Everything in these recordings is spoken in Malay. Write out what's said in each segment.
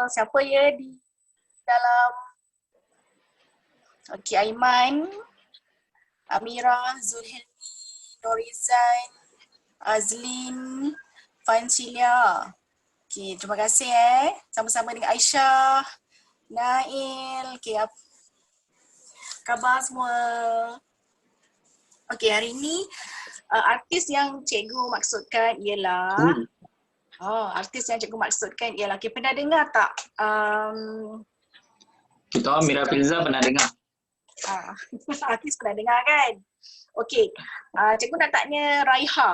siapa ya di dalam? Okey, Aiman, Amira, Zulhilmi, Norizan, Azlin, Fancilia. Okey, terima kasih sama-sama dengan Aisyah, Nail. Okey, apa khabar semua? Okey, hari ini artis yang cikgu maksudkan ialah artis yang cikgu maksudkan ialah, okay, pernah dengar tak? Kita orang Mira Filza pernah dengar. Artis pernah dengar kan? Okey, cikgu nak tanya Raiha.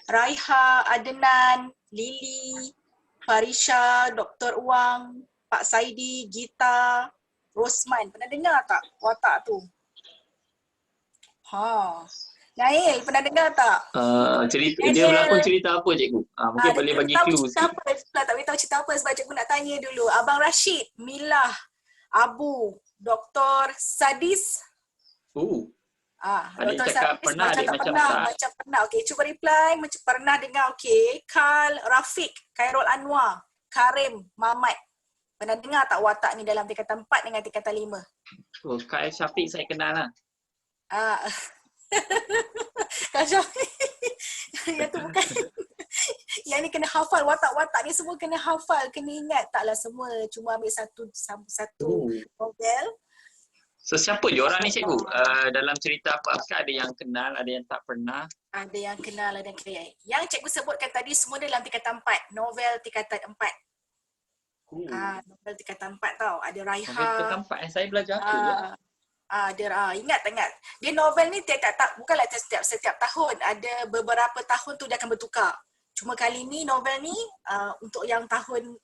Raiha, Adnan, Lily, Farisha, Dr. Wang, Pak Saidi, Gita, Rosman. Pernah dengar tak watak tu? Nail, pernah dengar tak? Dia berlakon cerita apa cikgu? Mungkin boleh bagi clue sikit. Tak beritahu cerita apa sebab cikgu nak tanya dulu. Abang Rashid, Milah, Abu, Dr. Sadis. Adik Dr. cakap Sadis pernah, macam adik tak macam pernah, tak. macam pernah. Okey, cuba reply macam pernah dengar. Okey, Karl, Rafiq, Khairul Anwar, Karim, Mamat. Pernah dengar tak watak ni dalam tingkatan 4 dengan tingkatan 5? Kak Syafiq saya kenal lah. Kak Syafiq. Yang tu bukan. Yang ni kena hafal, watak-watak ni semua kena hafal, kena ingat. Taklah semua cuma ambil satu novel. So siapa je orang ni cikgu? Dalam cerita apa-apa ada yang kenal, ada yang tak pernah? Ada yang kenal, ada yang kenal. Yang cikgu sebutkan tadi semua dalam tingkatan 4, novel tingkatan 4. Novel tingkatan 4 tau. Ada Raiha. Novel tingkatan 4 yang saya belajar tu ya. Ingat. Dia novel ni bukanlah setiap tahun. Ada beberapa tahun tu dia akan bertukar. Cuma kali ni novel ni untuk yang tahun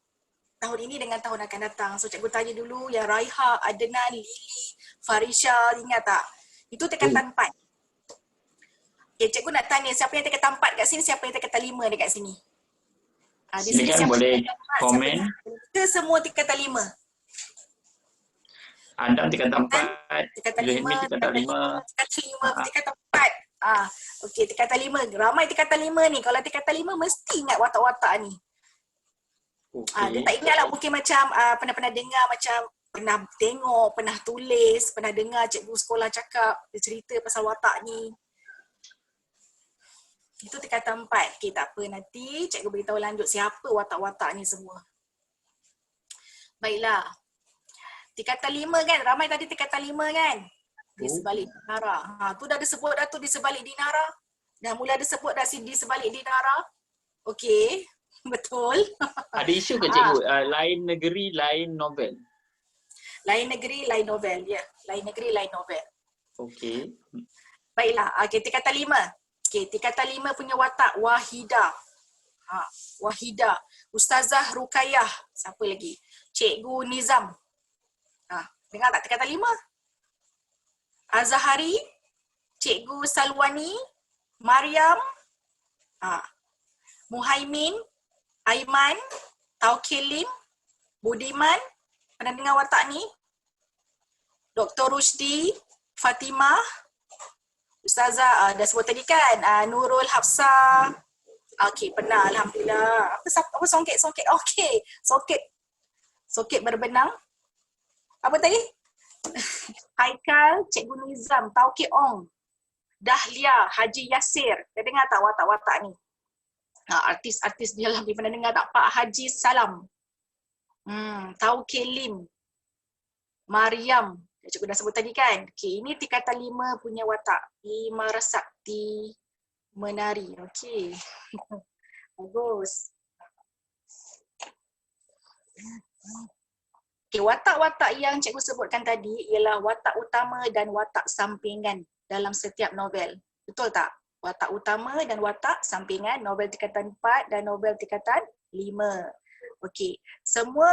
ini dengan tahun akan datang. So cikgu tanya dulu yang Raiha, Adnan, Lily, Farisha, ingat tak? Itu tingkatan 4. Okay, cikgu nak tanya siapa yang tingkatan 4 kat sini, siapa yang tingkatan 5 dekat sini? Di sini Silakan siapa boleh tingkatan 4, komen. Kita semua tingkatan 5. Adam tingkatan 4, tingkatan 5, tingkatan 5, tingkatan 4. Okey, tingkatan 5. Ramai tingkatan 5 ni. Kalau tingkatan 5 mesti ingat watak-watak ni. Dia tak ingat lah, mungkin macam pernah dengar, macam pernah tengok, pernah tulis, pernah dengar cikgu sekolah cakap, dia cerita pasal watak ni. Itu tingkatan 4. Okey, tak apa, nanti cikgu beritahu lanjut siapa watak-watak ni semua. Baiklah. Tingkatan 5 kan, ramai tadi tingkatan 5 kan? Di sebalik Dinara. Tu dah disebut dah tu di sebalik Dinara. Dah mula disebut dah di sebalik Dinara. Okey, betul. Ada isu ke cikgu? Lain negeri, lain novel? Lain negeri, lain novel. Ya, lain negeri, lain novel. Okey. Baiklah, okey, tingkatan 5. Okey, tingkatan 5 punya watak Wahida. Wahida. Ustazah Rukayah. Siapa lagi? Cikgu Nizam. Dengar tak tingkatan 5? Azahari, Cikgu Salwani, Mariam, Muhaimin, Aiman, Taukilim, Budiman. Pernah dengar watak ni? Dr. Rusdi, Fatimah, Ustazah, dah sebut tadi kan? Nurul Hafsah. Okey, pernah, alhamdulillah. Apa songket? Okey, songket berbenang. Apa tadi? Haikal, Cikgu Nizam, Tauqi Ong, Dahlia, Haji Yasir. Dah dengar tak watak-watak ni? Artis dia lah, pernah dengar tak? Pak Haji Salam, Tauqi Lim, Mariam. Cikgu dah sebut tadi kan? Okay, ini tingkatan 5 punya watak. Imara Sakti menari. Okey. Bagus. Okay, watak-watak yang cikgu sebutkan tadi ialah watak utama dan watak sampingan dalam setiap novel. Betul tak? Watak utama dan watak sampingan, novel tingkatan 4 dan novel tingkatan 5. Okey, semua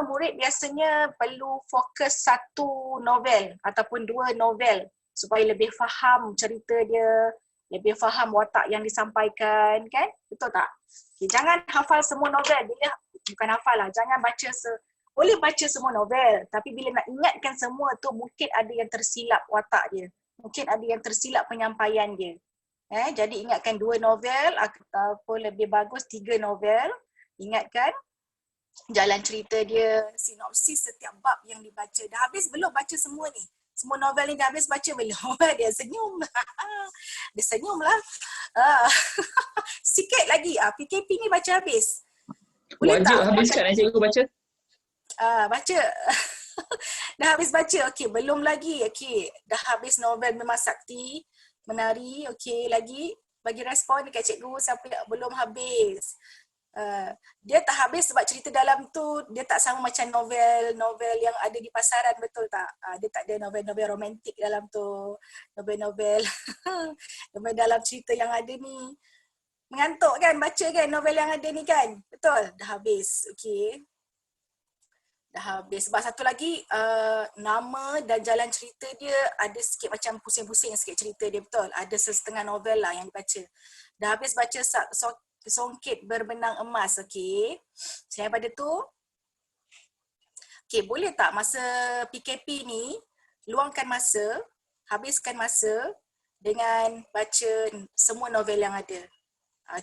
murid biasanya perlu fokus satu novel ataupun 2 novel supaya lebih faham cerita dia, lebih faham watak yang disampaikan, kan? Betul tak? Okay, jangan hafal semua novel. Bukan hafal lah, jangan baca boleh baca semua novel, tapi bila nak ingatkan semua tu mungkin ada yang tersilap watak dia. Mungkin ada yang tersilap penyampaian dia. Jadi ingatkan 2 novel ataupun lebih bagus 3 novel. Ingatkan. jalan cerita dia, sinopsis setiap bab yang dibaca. Dah habis belum baca semua ni? Semua novel ni dah habis baca belum? Dia senyum. Dia senyum lah. Sikit lagi. PKP ni baca habis. Boleh Wajib tak? habiskan cikgu baca. Baca. Dah habis baca. Okey, belum lagi. Okey, dah habis novel Bima Sakti, Menari. Okey, lagi bagi respon dekat cikgu siapa yang belum habis. Dia tak habis sebab cerita dalam tu dia tak sama macam novel yang ada di pasaran, betul tak? Dia tak ada novel-novel romantik dalam tu. Novel-novel novel dalam cerita yang ada ni. Mengantuk kan baca kan novel yang ada ni kan? Betul? Dah habis. Okey. Dah habis. Sebab satu lagi, nama dan jalan cerita dia ada sikit macam pusing-pusing sikit cerita dia, betul? Ada setengah novel lah yang dibaca. Dah habis baca Songket Berbenang Emas, okey. Selain pada tu, okey, boleh tak masa PKP ni, luangkan masa, habiskan masa dengan baca semua novel yang ada.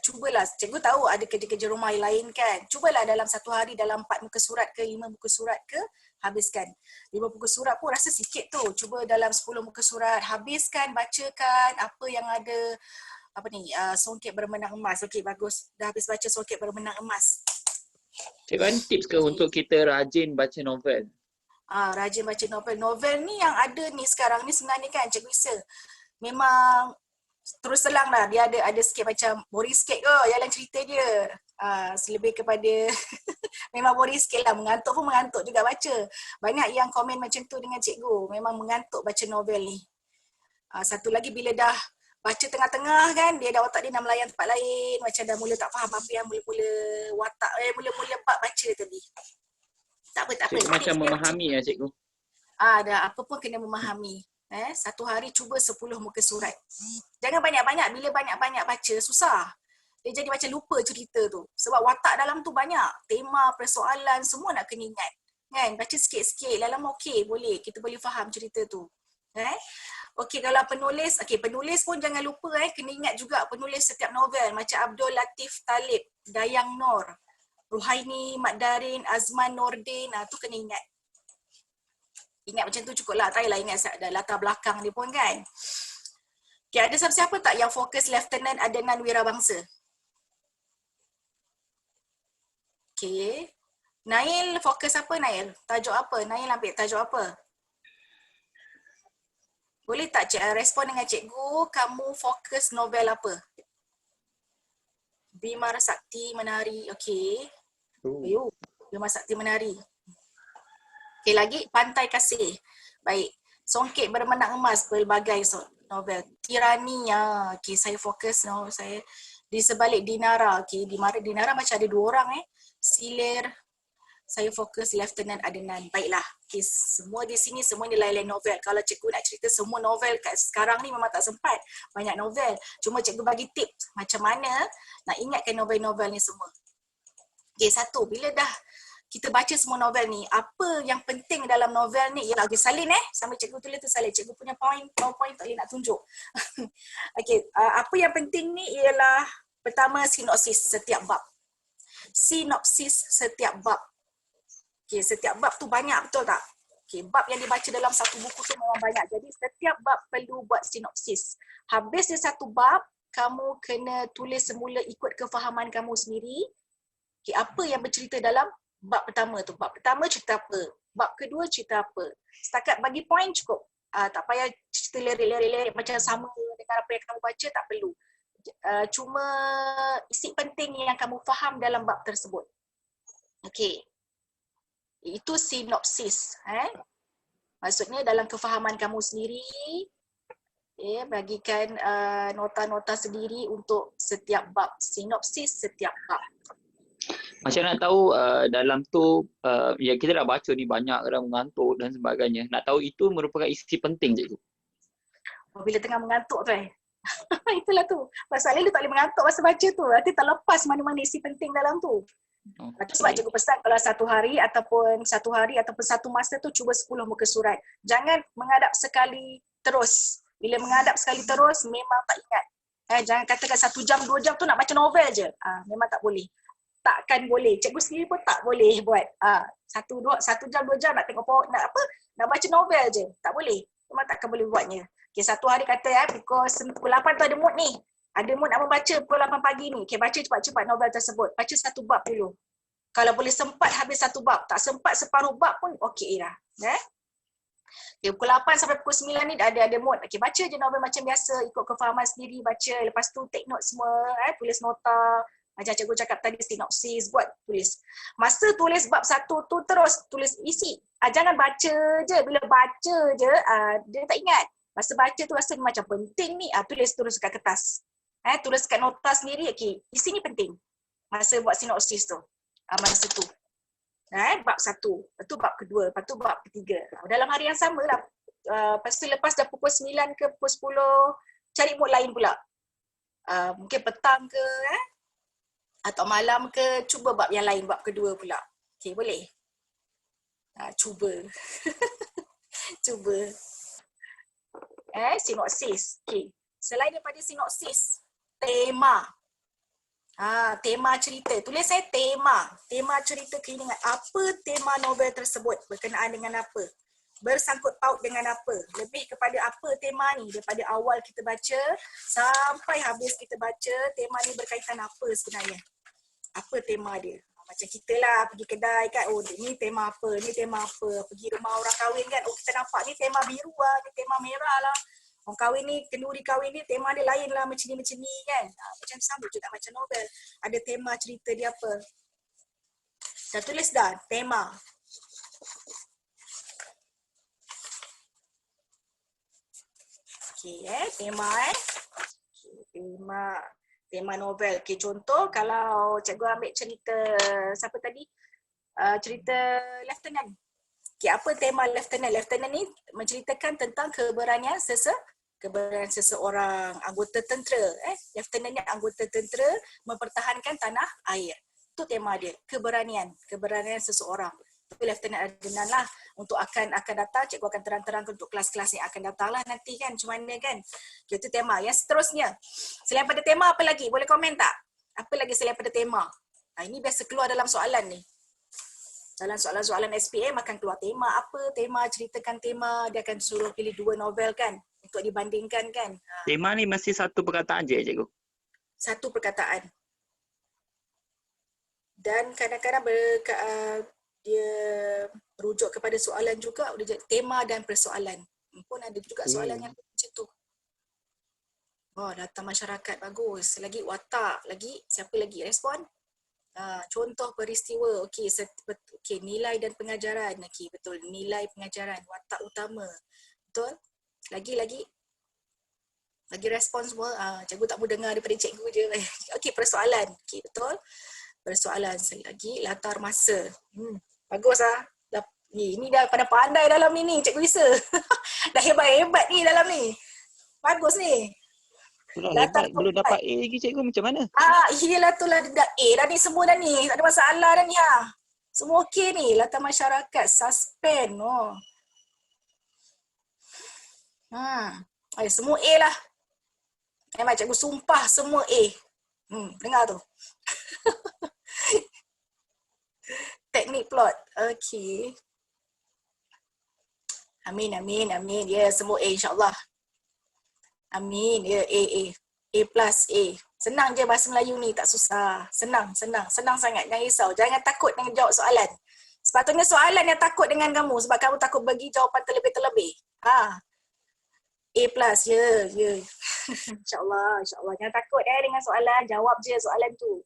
Cubalah, cikgu tahu ada kerja-kerja rumah lain kan. Cubalah dalam satu hari dalam 4 muka surat ke 5 muka surat ke, habiskan. 5 muka surat pun rasa sikit tu. Cuba dalam 10 muka surat, habiskan, bacakan apa yang ada. Apa ni, Songket Berbenang Emas. Okey, bagus. Dah habis baca Songket Berbenang Emas. Cikgu ada tips ke untuk kita rajin baca novel? Rajin baca novel. Novel ni yang ada ni sekarang ni sebenarnya kan, Cikgu Isa, memang terus terang lah, dia ada sikit macam boring sikit ke jalan cerita dia. Selebih kepada memang boring sikit lah, mengantuk pun mengantuk juga baca. Banyak yang komen macam tu dengan cikgu, memang mengantuk baca novel ni. Satu lagi bila dah baca tengah-tengah kan, dia dah otak dia nak melayan tempat lain, macam dah mula tak faham apa yang mula-mula watak, mula-mula bab baca tadi. Tak apa. Cikgu macam memahami ya cikgu. Dah apa pun kena memahami. Satu hari cuba 10 muka surat. Jangan banyak-banyak, bila banyak-banyak baca susah. Dia jadi macam lupa cerita tu. Sebab watak dalam tu banyak. Tema, persoalan, semua nak kena ingat. Kan? Baca sikit-sikit, lama-lama okey, boleh. Kita boleh faham cerita tu. Okey, kalau penulis, penulis pun jangan lupa kena ingat juga penulis setiap novel macam Abdul Latif Talib, Dayang Nor, Ruhaini Makdarin, Azman Nordin, tu kena ingat. Ingat macam tu cukup lah, tak payahlah ingat latar belakang dia pun kan. Okey, ada siapa-siapa tak yang fokus Lieutenant Adenan Wirabangsa? Okey. Nail fokus apa Nail? Tajuk apa? Nail ambil tajuk apa? Boleh tak respon dengan cikgu, kamu fokus novel apa? Bima Sakti Menari, okey. Bima Sakti Menari. Okey, lagi Pantai Kasih. Baik. Songket Berbenang Emas, pelbagai novel. Tirania, okey, saya fokus saya di sebalik Dinara, okey. Di Dinara macam ada 2 orang Silir. Saya fokus Lieutenant Adenan. Baiklah. Okay, semua di sini semua nilai-nilai novel. Kalau cikgu nak cerita semua novel kat sekarang ni memang tak sempat. Banyak novel. Cuma cikgu bagi tips macam mana nak ingatkan novel-novel ni semua. Okay, satu. Bila dah kita baca semua novel ni, apa yang penting dalam novel ni ialah, salin sambil cikgu tulis tu salin. Cikgu punya PowerPoint tak boleh nak tunjuk. Okay, apa yang penting ni ialah pertama sinopsis setiap bab. Sinopsis setiap bab. Okay, setiap bab tu banyak, betul tak? Okay, bab yang dibaca dalam satu buku tu memang banyak. Jadi setiap bab perlu buat sinopsis. Habis dia satu bab, kamu kena tulis semula ikut kefahaman kamu sendiri. Okay, apa yang bercerita dalam bab pertama tu? Bab pertama cerita apa? Bab kedua cerita apa? Setakat bagi poin cukup. Tak payah cerita lirik-lirik macam sama dengan apa yang kamu baca, tak perlu. Cuma isi penting yang kamu faham dalam bab tersebut. Okay. Itu sinopsis. Maksudnya dalam kefahaman kamu sendiri, bagikan nota-nota sendiri untuk setiap bab. Sinopsis setiap bab. Macam nak tahu dalam tu, ya kita dah baca ni banyak, kadang mengantuk dan sebagainya. Nak tahu itu merupakan isi penting cikgu. Bila tengah mengantuk tu itulah tu. Masalahnya dia tak boleh mengantuk masa baca tu. Nanti tak lepas mana-mana isi penting dalam tu. Okay. Sebab cikgu pesan kalau satu hari ataupun satu masa tu cuba 10 muka surat. Jangan menghadap sekali terus. Bila menghadap sekali terus memang tak ingat. Jangan katakan 1 jam 2 jam tu nak baca novel je. Memang tak boleh. takkan boleh. Cikgu sendiri pun tak boleh buat. 1 jam 2 jam nak tengok nak baca novel je. Tak boleh. Memang takkan boleh buatnya. Okay, satu hari kata pukul 8 tu ada mood ni. Ada mood nak membaca pukul 8 pagi ni. Okay, baca cepat-cepat novel tersebut. Baca 1 bab dulu. Kalau boleh sempat habis 1 bab. Tak sempat separuh bab pun okey lah. Okay, pukul 8 sampai pukul 9 ni ada mood. Okay, baca je novel macam biasa. Ikut kefahaman sendiri baca. Lepas tu take note semua. Tulis nota. Macam cikgu cakap tadi sinopsis. Tulis. Masa tulis bab 1 tu terus tulis isi. Jangan baca je. Bila baca je dia tak ingat. Masa baca tu rasa macam penting ni. Tulis kat kertas. Tulis kat nota sendiri. Okay, isi ni penting. Masa buat sinopsis tu. Masa tu. Bab 1. Lepas tu bab kedua. Lepas tu bab ketiga. Dalam hari yang sama lah. Lepas dah pukul 9 ke pukul 10. Cari mood lain pula. Mungkin petang ke. Atau malam ke. Cuba bab yang lain. Bab kedua pula. Okay, boleh? Cuba. Cuba. Sinopsis. Okay. Selain daripada sinopsis. Tema. Tema cerita. Tulis saya tema. Tema cerita keinginan. Apa tema novel tersebut? Berkenaan dengan apa? Bersangkut paut dengan apa? Lebih kepada apa tema ni? Daripada awal kita baca sampai habis kita baca, tema ni berkaitan apa sebenarnya? Apa tema dia? Macam kita lah pergi kedai kan, ni tema apa? Ni tema apa? Pergi rumah orang kahwin kan, kita nampak ni tema biru lah, ni tema merah lah. Orang kahwin ni, kenduri kahwin ni tema dia lain lah macam ni kan. Macam sama juga macam novel. Ada tema cerita dia apa. Dah tulis dah tema. Okay, tema tema novel. Okay, contoh kalau cikgu ambil cerita siapa tadi? Cerita Lieutenant. Okay, apa tema Lieutenant? Lieutenant ni menceritakan tentang keberanian seseorang anggota tentera. Lieutenant ni anggota tentera mempertahankan tanah air. Itu tema dia, keberanian seseorang. Itu Lieutenant Adnan lah. Untuk akan datang, cikgu akan terang-terang untuk kelas-kelas yang akan datang lah nanti kan, macam mana kan. Okay, itu tema. Yang seterusnya, selain pada tema apa lagi? Boleh komen tak? Apa lagi selain pada tema? Ini biasa keluar dalam soalan ni. Dalam soalan-soalan SPM akan keluar tema apa, tema, ceritakan tema, dia akan suruh pilih 2 novel kan untuk dibandingkan kan. Tema ni masih satu perkataan je cikgu? Satu perkataan. Dan kadang-kadang dia merujuk kepada soalan juga, tema dan persoalan. Pun ada juga soalan yang macam tu. Data masyarakat bagus. Lagi watak, lagi siapa lagi respon? Contoh peristiwa, okey, nilai dan pengajaran, okey, betul, nilai pengajaran, watak utama, betul, lagi respon semua, cikgu tak mau dengar daripada cikgu je, okey, persoalan, okey, betul, persoalan, lagi latar masa, bagus lah, ni dah pada pandai dalam ni cikgu Isa, dah hebat-hebat ni dalam ni, bagus ni. Belum dapat A lagi cikgu, macam mana? Iyalah tu lah, dah A dah ni, semua dah ni, tak ada masalah dah ni semua okey ni, latar masyarakat, suspend, semua A lah. Memang cikgu sumpah semua A. Dengar tu. Teknik plot, okey. Amin. Ya, semua A insyaAllah. Amin. Ya, A plus A. Senang je bahasa Melayu ni, tak susah. Senang sangat. Jangan risau. Jangan takut dengan jawab soalan. Sepatutnya soalan yang takut dengan kamu sebab kamu takut bagi jawapan terlebih-terlebih. A plus, ya. InsyaAllah. Jangan takut dengan soalan. Jawab je soalan tu.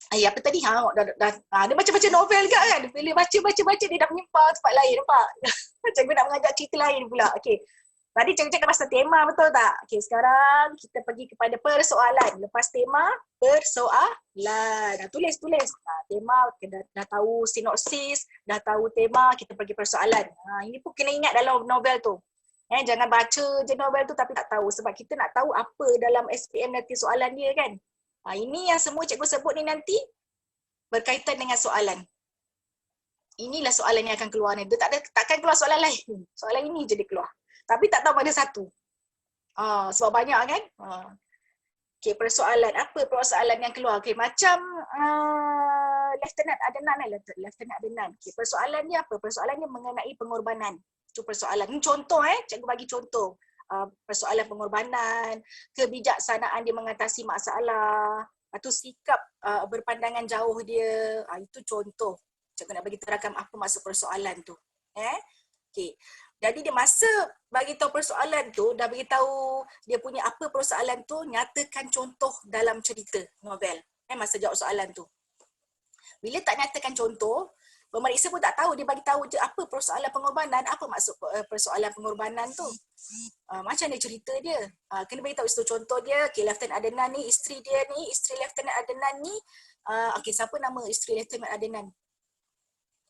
Apa tadi? Dia baca-baca novel ke kan? Bila baca, dia dah menyimpang tempat lain, nampak? Cikgu nak mengajak cerita lain pula. Okey. Tadi cikgu cakap pasal tema, betul tak? Okey, sekarang kita pergi kepada persoalan. Lepas tema, persoalan. Tulis. Tema, dah tahu sinopsis, dah tahu tema, kita pergi persoalan. Ini pun kena ingat dalam novel tu. Jangan baca je novel tu tapi tak tahu. Sebab kita nak tahu apa dalam SPM nanti soalan dia kan. Ini yang semua cikgu sebut ni nanti berkaitan dengan soalan. Inilah soalan yang akan keluar ni. Dia takkan keluar soalan lain. Soalan ini je dia keluar. Tapi tak tahu pada satu. Sebab banyak kan. Okey, persoalan. Apa persoalan yang keluar? Okey, macam Lieutenant Adnan Lieutenant Adnan. Okey, persoalannya apa? Persoalannya mengenai pengorbanan. Itu persoalan. Ini contoh cikgu bagi contoh. Persoalan pengorbanan, kebijaksanaan dia mengatasi masalah, atau sikap berpandangan jauh dia. Itu contoh. Cikgu nak bagi terangkan apa maksud persoalan tu. Okey. Jadi dia masa bagi tahu persoalan tu, dah bagi tahu dia punya apa persoalan tu, nyatakan contoh dalam cerita novel. Masa jawab soalan tu. Bila tak nyatakan contoh, pemeriksa pun tak tahu, dia bagi tahu je apa persoalan pengorbanan, apa maksud persoalan pengorbanan tu. Macam mana cerita dia. Kena bagi tahu situ contoh dia. Okey, Lieutenant Adnan ni, isteri dia ni, isteri Lieutenant Adnan ni. Okey, siapa nama isteri Lieutenant Adnan?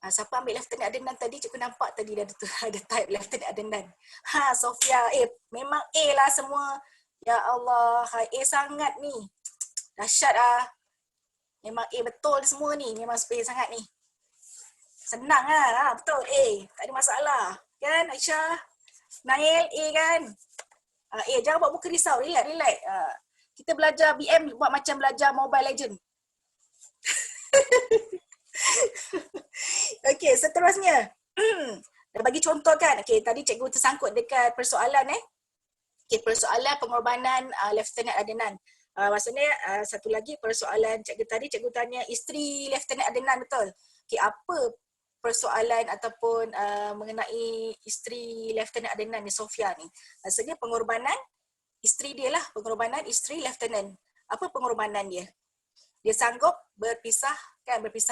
Siapa ambil Lieutenant Adnan tadi? Cikgu nampak tadi ada type Lieutenant Adnan. Sofia. Memang A lah semua. Ya Allah, A sangat ni. Dahsyat lah. Memang A betul semua ni. Memang A sangat ni. Senang lah. Betul A. Tak ada masalah. Kan Aisyah? Nail A kan? A, jangan buat muka risau. Relax. Kita belajar BM buat macam belajar Mobile Legend. Okey, seterusnya. Dah bagi contoh kan. Okey, tadi cikgu tersangkut dekat persoalan Okey, persoalan pengorbanan Lieutenant Adnan. Maksudnya satu lagi persoalan cikgu tadi, cikgu tanya isteri Lieutenant Adnan, betul? Okey, apa persoalan ataupun mengenai isteri Lieutenant Adnan ni, Sofia ni? Maksudnya pengorbanan isteri dia lah, pengorbanan isteri Lieutenant. Apa pengorbanan dia? Dia sanggup berpisah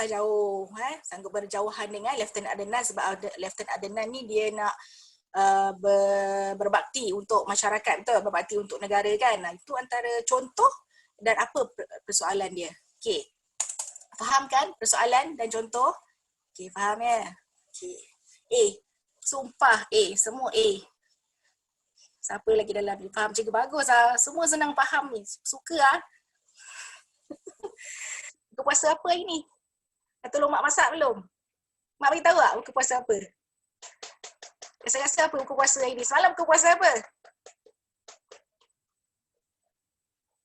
jauh, sanggup berjauhan dengan Lieutenant Adnan sebab Lieutenant Adnan ni dia nak berbakti untuk masyarakat, betul? Berbakti untuk negara kan. Itu antara contoh dan apa persoalan dia. Okey. Faham kan persoalan dan contoh? Okey, faham ya? Okey. Sumpah semua Siapa lagi dalam ni? Faham cikgu bagus lah. Semua senang faham ni. Suka lah. Buka puasa apa hari ni? Dah tolong mak masak belum? Mak beritahu tak buka puasa apa? Rasa-rasa apa buka puasa hari ni? Semalam buka puasa apa?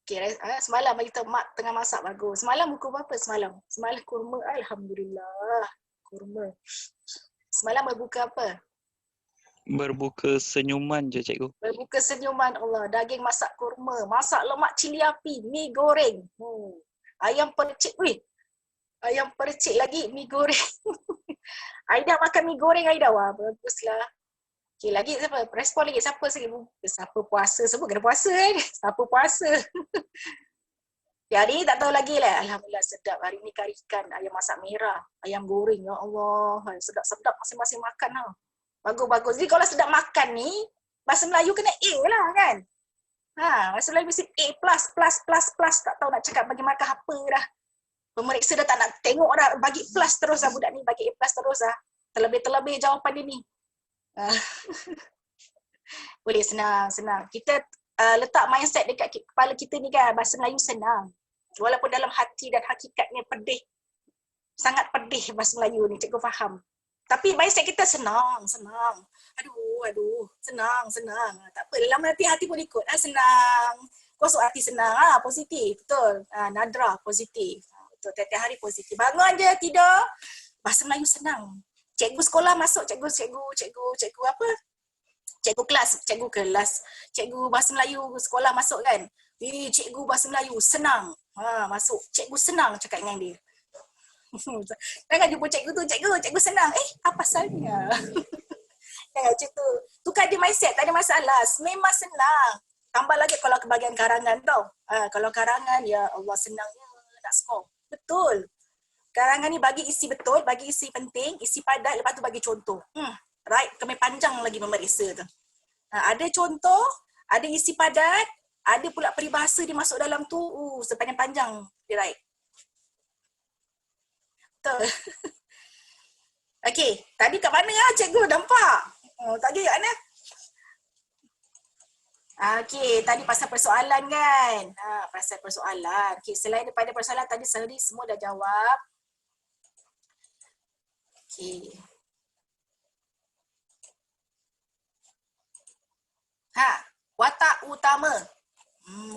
Okay, semalam beritahu mak tengah masak, bagus. Semalam buka apa semalam? Semalam kurma, alhamdulillah. Kurma. Semalam berbuka apa? Berbuka senyuman je cikgu. Berbuka senyuman, Allah. Daging masak kurma, masak lemak cili api, mi goreng. Ayam percik, ayam percik lagi, mi goreng. Aida makan mi goreng, Aida. Wah, baguslah. Okay, lagi siapa? Respon lagi. Siapa puasa? Semua kena puasa kan? Siapa puasa? Hari ni tak tahu lagi lah. Alhamdulillah sedap. Hari ni kari ikan, ayam masak merah, ayam goreng. Ya Allah, sedap-sedap masing-masing makan lah. Bagus-bagus. Jadi kalau sedap makan ni, bahasa Melayu kena A lah kan? Bahasa Melayu mesti A++++. Tak tahu nak cakap bagi markah apa dah. Pemeriksa dah tak nak tengok dah. Bagi plus terus lah budak ni. Bagi A+ terus lah. Terlebih-terlebih jawapan dia ni. Boleh, senang. Kita letak mindset dekat kepala kita ni kan. Bahasa Melayu senang. Walaupun dalam hati dan hakikatnya pedih. Sangat pedih bahasa Melayu ni. Cikgu faham. Tapi mindset kita senang. Aduh, senang. Tak apa, dalam hati pun ikut. Senang. Kosong hati senang. Positif, betul. Nadra, positif. Betul, tiap-tiap hari positif. Bangun je, tidur. Bahasa Melayu senang. Cikgu sekolah masuk, cikgu apa? Cikgu kelas. Cikgu bahasa Melayu sekolah masuk kan. Cikgu bahasa Melayu senang. Masuk. Cikgu senang cakap dengan dia. Jangan jumpa cikgu tu, cikgu senang. Apa pasalnya? Macam tu. Tukar dia mindset, tak ada masalah. Memang senang. Tambah lagi kalau ke bahagian karangan tau. Kalau karangan, ya Allah senangnya nak skor. Betul. Karangan ni bagi isi betul, bagi isi penting, isi padat, lepas tu bagi contoh. Right, kami panjang lagi memeriksa tu. Ada contoh, ada isi padat, ada pula peribahasa dia masuk dalam tu, sepanjang-panjang dia right. Betul. Okey, tadi kat mana cikgu nampak? Tadi kat mana? Okey, tadi pasal persoalan kan? Pasal persoalan. Okey, selain daripada persoalan tadi semua dah jawab. Okey. Watak utama.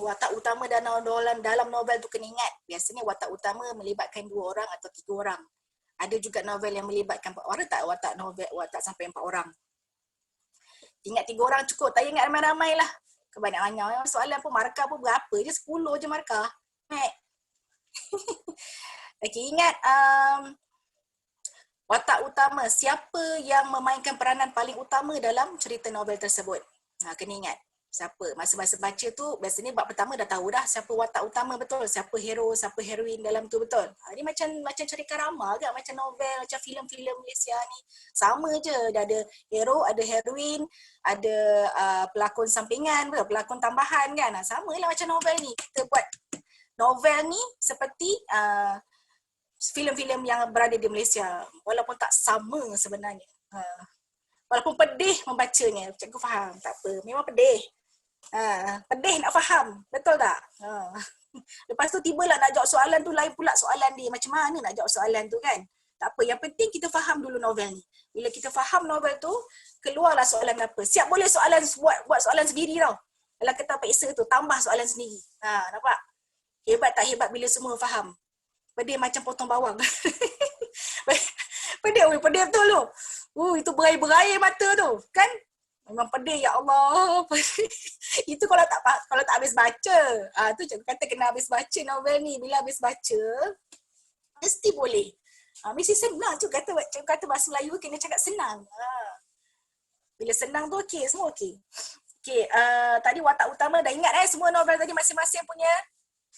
watak utama dalam novel tu kena ingat. Biasanya watak utama melibatkan 2 orang atau 3 orang. Ada juga novel yang melibatkan 4 orang, tak watak sampai 4 orang. Ingat 3 orang cukup, tak ingat ramai-ramai lah. Kebanyakan soalan pun markah pun berapa je, 10 je markah. Okey, ingat watak utama, siapa yang memainkan peranan paling utama dalam cerita novel tersebut. Kena ingat. Siapa? Masa-masa baca tu, biasanya bab pertama dah tahu dah siapa watak utama betul, siapa hero, siapa heroin dalam tu betul. Ni macam cerita drama ke, macam novel, macam filem-filem Malaysia ni. Sama je, dah ada hero, ada heroin, ada pelakon sampingan, pelakon tambahan kan. Sama lah macam novel ni. Kita buat novel ni seperti filem-filem yang berada di Malaysia. Walaupun tak sama sebenarnya. Walaupun pedih membacanya, cikgu faham, tak apa. Memang pedih. Pedih nak faham, betul tak? Lepas tu tibalah nak jawab soalan tu, lain pula soalan dia. Macam mana nak jawab soalan tu kan? Tak apa, yang penting kita faham dulu novel ni. Bila kita faham novel tu, keluarlah soalan apa. Siap boleh soalan buat soalan sendiri tau. Kalau kita paksa tu, tambah soalan sendiri. Nampak? Hebat tak hebat bila semua faham? Pedih macam potong bawang. Pedih betul tu. Itu berai-berai mata tu, kan? Memang pedih, ya Allah. Itu kalau tak habis baca. Tu cikgu kata kena habis baca novel ni. Bila habis baca, mesti boleh. Mesti senang. Cikgu kata bahasa Melayu kena cakap senang. Bila senang tu okey, semua okey. Okey, tadi watak utama dah ingat semua novel tadi masing-masing punya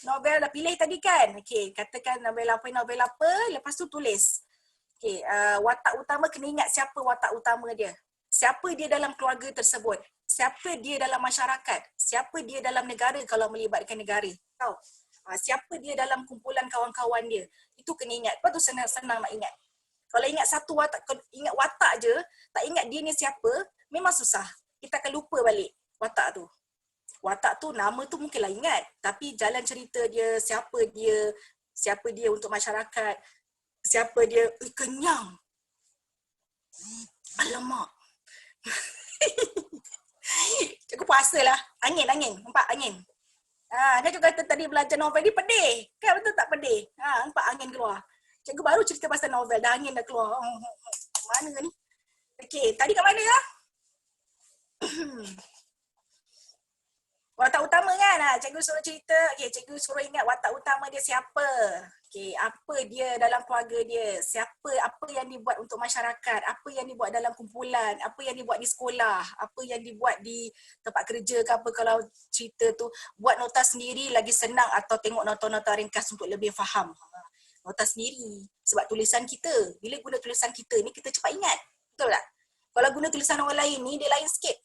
novel dah pilih tadi kan? Okey, katakan novel apa, lepas tu tulis. Okey, watak utama kena ingat siapa watak utama dia. Siapa dia dalam keluarga tersebut? Siapa dia dalam masyarakat? Siapa dia dalam negara kalau melibatkan negara? Tahu? Siapa dia dalam kumpulan kawan-kawan dia? Itu kena ingat. Lepas tu senang nak ingat. Kalau ingat satu watak, ingat watak je, tak ingat dia ni siapa, memang susah. Kita akan lupa balik watak tu. Watak tu, nama tu mungkinlah ingat. Tapi jalan cerita dia, siapa dia untuk masyarakat, siapa dia, kenyang. Alamak. Cikgu puasa lah. Angin. Nampak angin? Kan cikgu kata tadi belajar novel ni pedih. Kan betul tak pedih? Nampak angin keluar. Cikgu baru cerita pasal novel, dah angin dah keluar. Mana ni? Okey, tadi kat mana lah? Watak utama kan? Cikgu suruh cerita. Okay, cikgu suruh ingat watak utama dia siapa. Okay, apa dia dalam keluarga dia. Apa yang dibuat untuk masyarakat. Apa yang dibuat dalam kumpulan. Apa yang dibuat di sekolah. Apa yang dibuat di tempat kerja ke apa. Kalau cerita tu buat nota sendiri lagi senang atau tengok nota-nota ringkas untuk lebih faham. Nota sendiri. Sebab tulisan kita. Bila guna tulisan kita ni kita cepat ingat. Betul tak? Kalau guna tulisan orang lain ni dia lain sikit.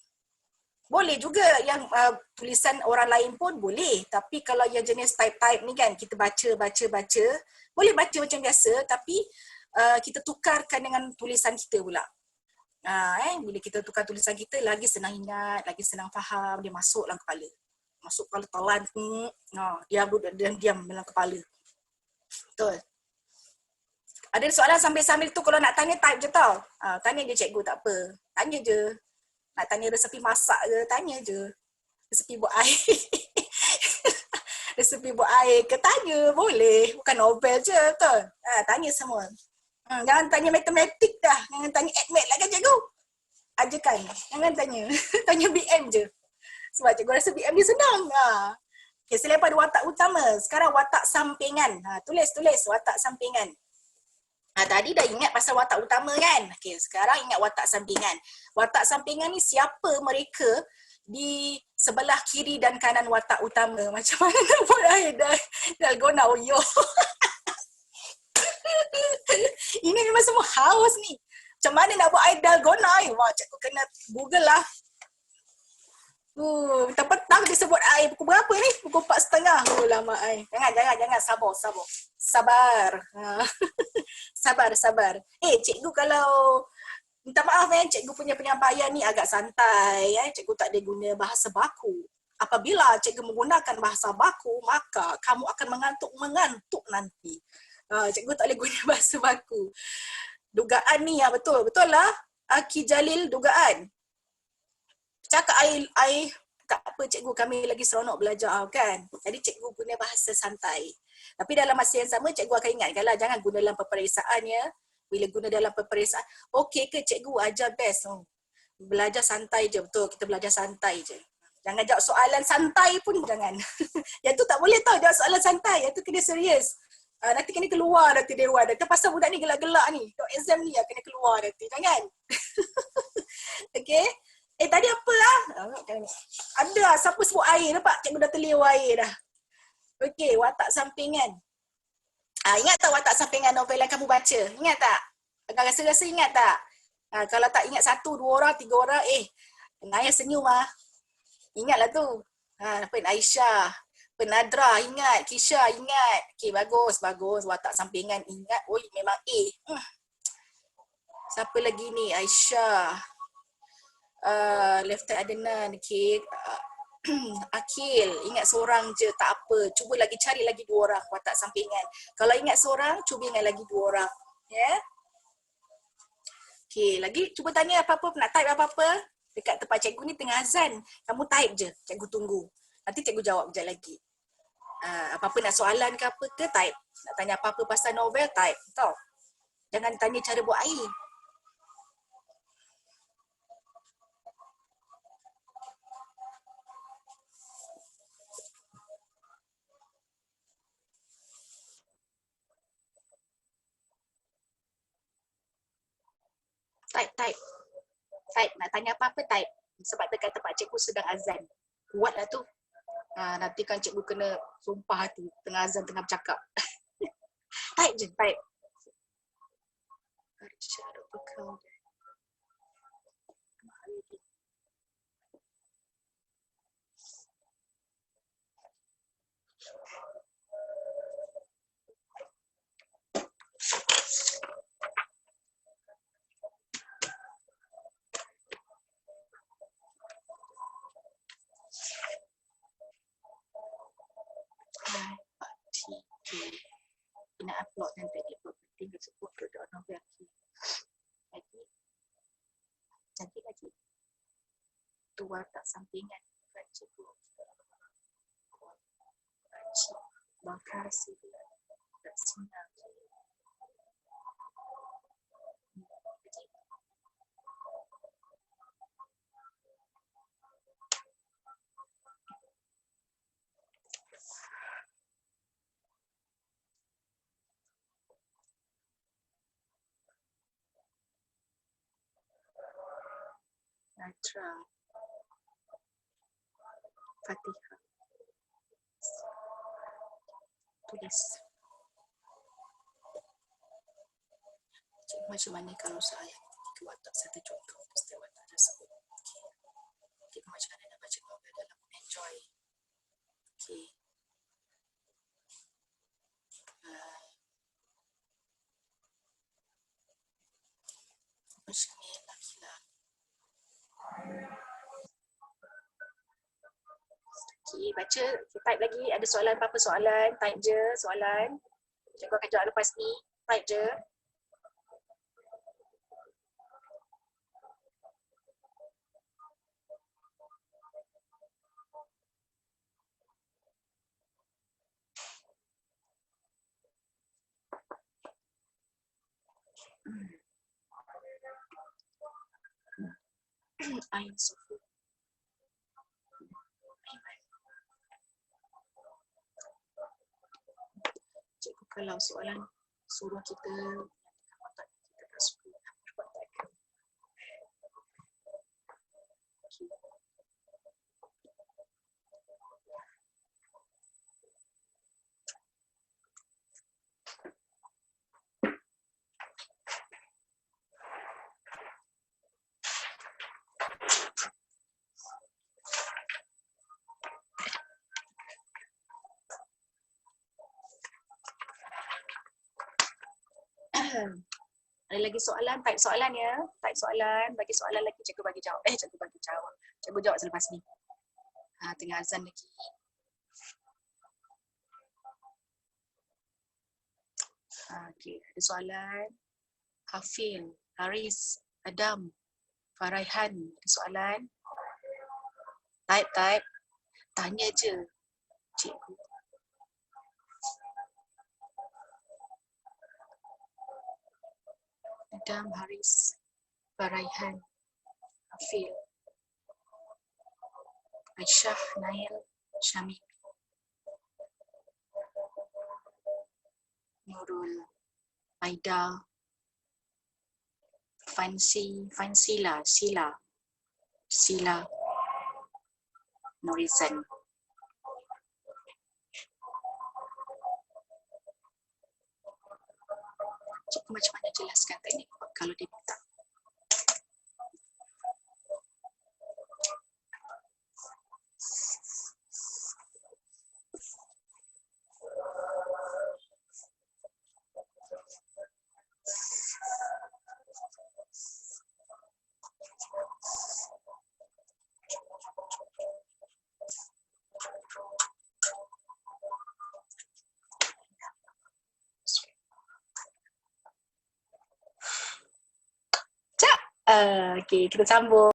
Boleh juga yang tulisan orang lain pun boleh. Tapi kalau yang jenis type-type ni kan, kita baca. Boleh baca macam biasa tapi kita tukarkan dengan tulisan kita pula. Bila kita tukar tulisan kita, lagi senang ingat, lagi senang faham, dia masuk dalam kepala. Masuk kepala telan, diam dalam kepala. Betul. Ada soalan sambil-sambil tu kalau nak tanya type je tau. Tanya je cikgu tak apa. Tanya je. Nak tanya resepi masak ke, tanya je. Resepi buat air. Resepi buat air ke, tanya. Boleh. Bukan novel je, betul. Tanya semua. Jangan tanya matematik dah. Jangan tanya admat lah kan cikgu. Ajakan. Jangan tanya. Tanya BM je. Sebab cikgu rasa BM dia senang. Okay, selain pada watak utama, sekarang watak sampingan. Tulis watak sampingan. Tadi dah ingat pasal watak utama kan? Okey, sekarang ingat watak sampingan. Watak sampingan ni siapa mereka di sebelah kiri dan kanan watak utama. Macam mana nak buat air dalgona Oyo? Ini memang semua haus ni. Macam mana nak buat air dalgona? Wah, cikgu kena Google lah. Petang dia sebut air pukul berapa ni? Pukul 4.30. Lama air. Jangan. Sabar. Sabar. Cikgu kalau minta maaf cikgu punya penyampaian ni agak santai. Cikgu tak ada guna bahasa baku. Apabila cikgu menggunakan bahasa baku, maka kamu akan mengantuk nanti. Cikgu tak boleh guna bahasa baku. Dugaan ni betul lah. Ki Jalil dugaan. Cakap air tak apa cikgu, kami lagi seronok belajar kan. Jadi cikgu guna bahasa santai. Tapi dalam masa yang sama cikgu akan ingatkanlah jangan guna dalam peperiksaan ya. Bila guna dalam peperiksaan, okey ke cikgu ajar best. Belajar santai je, betul, kita belajar santai je. Jangan jawab soalan santai pun jangan. Yang tu tak boleh tau jawab soalan santai, yang tu kena serius. Nanti kena keluar nanti dewan. Nanti pasal budak ni gelak-gelak ni. Dok exam ni kena keluar nanti. Jangan. Okey. Tadi apa lah? Ada siapa sebut air nampak? Cikgu dah terliur air dah. Okey, watak sampingan. Ingat tak watak sampingan novel yang kamu baca? Ingat tak? Agak rasa-rasa ingat tak? Kalau tak ingat 1, 2 orang, 3 orang, Naya senyum lah. Ingatlah tu. Aisyah, Penadra ingat, Kisha ingat. Okey, bagus. Watak sampingan ingat. Memang A. Siapa lagi ni? Aisyah. Lieutenant Adnan. Okey. Akil, ingat seorang je, tak apa. Cuba lagi cari lagi 2 orang watak sampingan. Kalau ingat seorang, cuba ingat lagi 2 orang. Ya? Yeah? Okey, lagi cuba tanya apa-apa, nak type apa-apa. Dekat tempat cikgu ni tengah azan. Kamu type je, cikgu tunggu. Nanti cikgu jawab sekejap lagi. Apa-apa nak soalan ke apa ke, type. Nak tanya apa-apa pasal novel, type. Tahu? Jangan tanya cara buat air. Type. Nak tanya apa-apa, type. Sebab dekat tempat cikgu sedang azan. Kuatlah tu. Nanti kan cikgu kena sumpah hati tengah azan, tengah bercakap. Type je, type. Nak upload nanti upload penting sebut produk novel lagi tu watak sampingan kan cikgu bakar sila tak sinar Natra Fatihah tulis macam mana kalau saya watak satu contoh mesti watak tersebut. Okey, macam mana nak baca novel dalam enjoy. Okey. Bismillah. Okey, baca, type lagi. Ada soalan apa-apa soalan, type je soalan. Cikgu akan jawab lepas ni. Type je. Ain Sufu. Cikgu kalau soalan suruh kita otak kita tak suka perbuatan. Ada lagi soalan? Type soalan ya. Type soalan. Bagi soalan lagi, cikgu bagi jawab. Cikgu bagi jawab. Cikgu jawab selepas ni. Tengah azan lagi. Okay. Ada soalan. Hafil, Haris, Adam, Faraihan. Ada soalan? Type. Tanya je, cikgu. Adam Haris, Baraihan, Afil, Aisyah, Nail, Syamim, Nurul, Aida, Sila, Norizan. Cikgu macam mana jelaskan teknik kalau dia minta? Okey, kita sambung.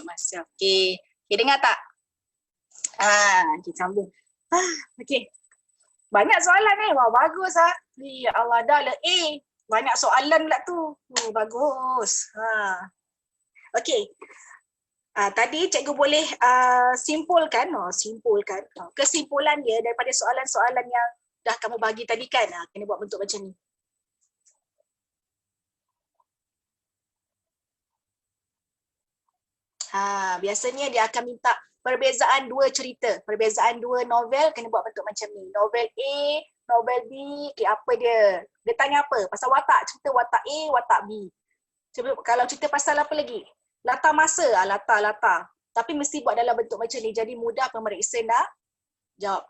Masa. Okey. Okey, dengar tak? Kita sambung. Okey. Banyak soalan ni. Wah, bagus ah. Ya Allah, dah lah A. Banyak soalan pula tu. Bagus. Okey. Tadi cikgu boleh simpulkan. Kesimpulan dia daripada soalan-soalan yang dah kamu bagi tadi kan. Kena buat bentuk macam ni. Biasanya dia akan minta perbezaan dua cerita, perbezaan dua novel kena buat bentuk macam ni. Novel A, novel B, apa dia? Dia tanya apa? Pasal watak, cerita watak A, watak B. Kalau cerita pasal apa lagi? Latar masa, latar. Tapi mesti buat dalam bentuk macam ni. Jadi mudah pemeriksa nak jawab,